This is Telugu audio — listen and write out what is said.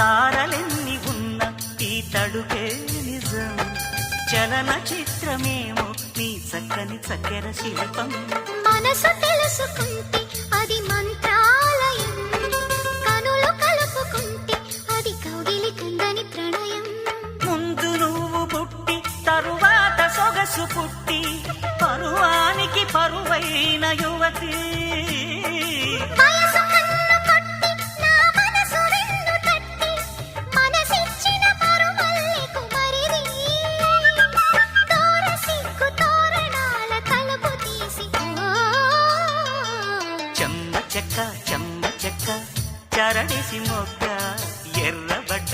తారలెన్ని ఉన్న ఈ తడుకే నిజం చలన చిత్రమేమో నీ చక్కని చక్కెర శిల్పం మనసు తెలుసుకుంటే అది మంత్రాలయం కనులు కలుపుకుంటే అది కౌగిలి కందని ప్రణయం ముందు నువ్వు పుట్టి తరువాత సొగసు పుట్టి పరువానికి పరువైన యువతి వయసు కన్ను కొట్టి నా మనసు వెన్ను తట్టి మనసిచ్చిన పరుమల్లెకు మరిది తోర సిగ్గు తోరణాల తలుపు తీసి చెమ్మ చెక్క చరణేసి మొక్క ఎర్రబడ్డ